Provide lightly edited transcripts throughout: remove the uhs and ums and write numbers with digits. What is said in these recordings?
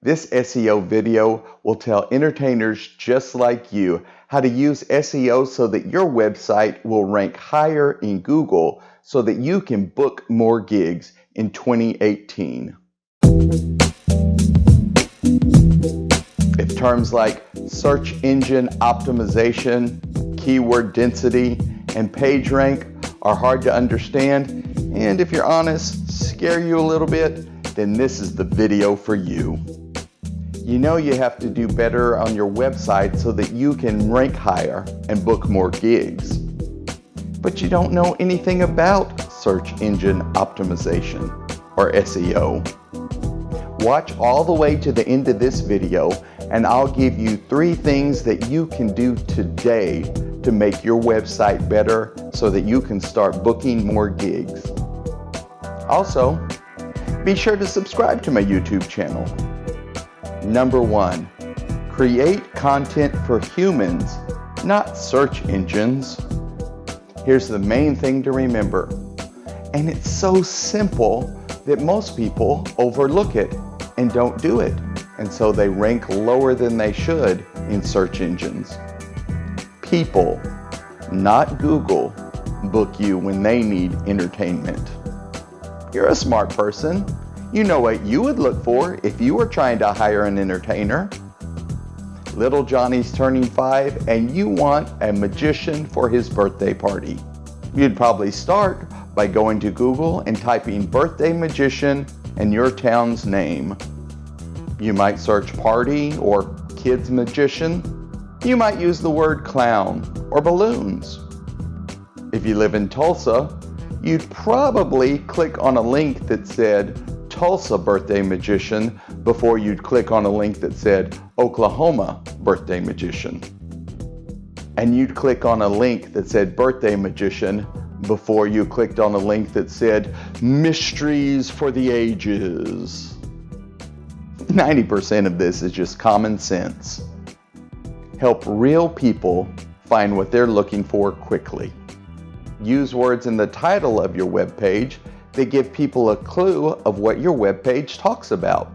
This SEO video will tell entertainers just like you how to use SEO so that your website will rank higher in Google so that you can book more gigs in 2018. If terms like search engine optimization, keyword density, and page rank are hard to understand, and if you're honest, scare you a little bit, then this is the video for you. You know you have to do better on your website so that you can rank higher and book more gigs. But you don't know anything about search engine optimization, or SEO. Watch all the way to the end of this video and I'll give you 3 things that you can do today to make your website better so that you can start booking more gigs. Also, be sure to subscribe to my YouTube channel. Number 1, create content for humans, not search engines. Here's the main thing to remember, and it's so simple that most people overlook it and don't do it, and so they rank lower than they should in search engines. People, not Google, book you when they need entertainment. You're a smart person. You know what you would look for if you were trying to hire an entertainer. Little Johnny's turning 5 and you want a magician for his birthday party. You'd probably start by going to Google and typing birthday magician and your town's name. You might search party or kids magician. You might use the word clown or balloons. If you live in Tulsa, you'd probably click on a link that said Tulsa birthday magician before you'd click on a link that said Oklahoma birthday magician. And you'd click on a link that said birthday magician before you clicked on a link that said mysteries for the ages. 90% of this is just common sense. Help real people find what they're looking for quickly. Use words in the title of your web page that give people a clue of what your web page talks about.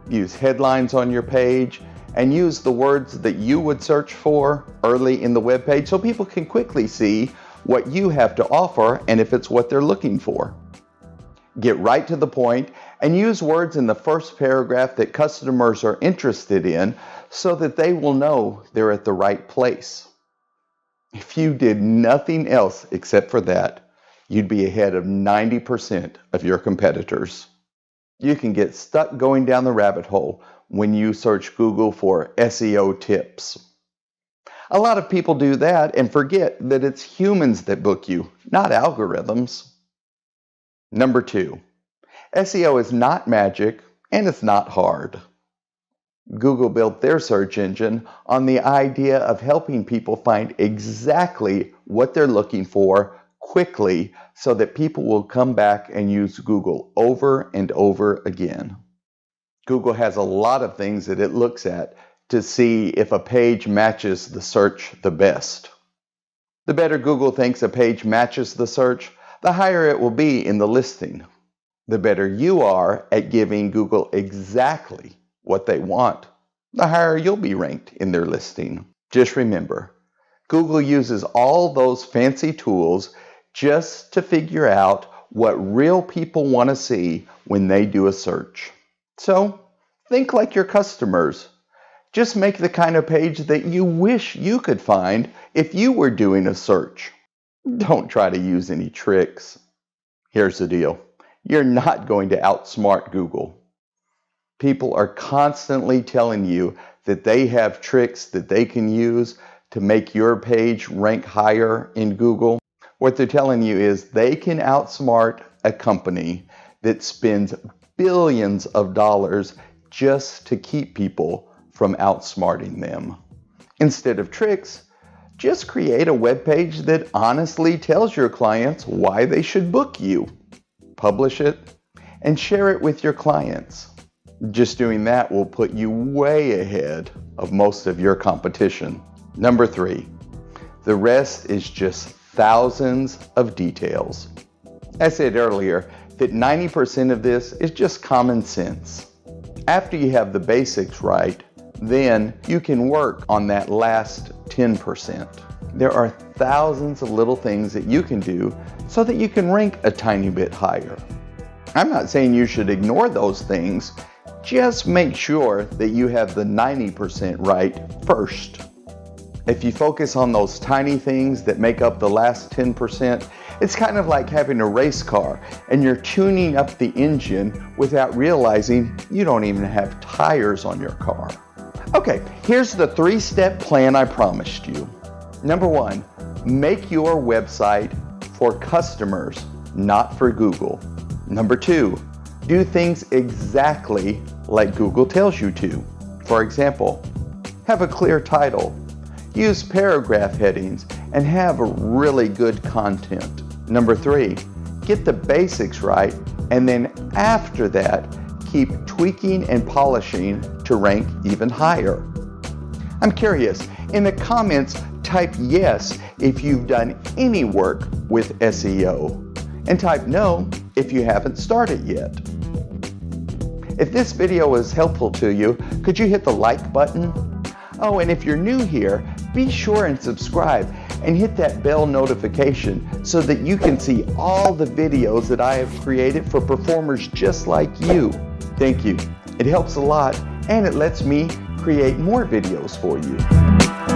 Use headlines on your page and use the words that you would search for early in the web page so people can quickly see what you have to offer and if it's what they're looking for. Get right to the point and use words in the first paragraph that customers are interested in so that they will know they're at the right place. If you did nothing else except for that, you'd be ahead of 90% of your competitors. You can get stuck going down the rabbit hole when you search Google for SEO tips. A lot of people do that and forget that it's humans that book you, not algorithms. Number 2, SEO is not magic and it's not hard. Google built their search engine on the idea of helping people find exactly what they're looking for quickly so that people will come back and use Google over and over again. Google has a lot of things that it looks at to see if a page matches the search the best. The better Google thinks a page matches the search, the higher it will be in the listing. The better you are at giving Google exactly what they want, the higher you'll be ranked in their listing. Just remember, Google uses all those fancy tools just to figure out what real people want to see when they do a search. So, think like your customers. Just make the kind of page that you wish you could find if you were doing a search. Don't try to use any tricks. Here's the deal. You're not going to outsmart Google. People are constantly telling you that they have tricks that they can use to make your page rank higher in Google. What they're telling you is they can outsmart a company that spends billions of dollars just to keep people from outsmarting them. Instead of tricks, just create a web page that honestly tells your clients why they should book you. Publish it and share it with your clients. Just doing that will put you way ahead of most of your competition. Number 3, the rest is just thousands of details. I said earlier that 90% of this is just common sense. After you have the basics right, then you can work on that last 10%. There are thousands of little things that you can do so that you can rank a tiny bit higher. I'm not saying you should ignore those things, just make sure that you have the 90% right first. If you focus on those tiny things that make up the last 10%, it's kind of like having a race car and you're tuning up the engine without realizing you don't even have tires on your car. Okay, here's the 3-step plan I promised you. Number 1, make your website for customers, not for Google. Number 2, do things exactly like Google tells you to. For example, have a clear title, use paragraph headings, and have really good content. Number 3, get the basics right, and then after that, keep tweaking and polishing to rank even higher. I'm curious, in the comments, type yes if you've done any work with SEO, and type no if you haven't started yet. If this video was helpful to you, could you hit the like button? Oh, and if you're new here, be sure and subscribe and hit that bell notification so that you can see all the videos that I have created for performers just like you. Thank you. It helps a lot and it lets me create more videos for you.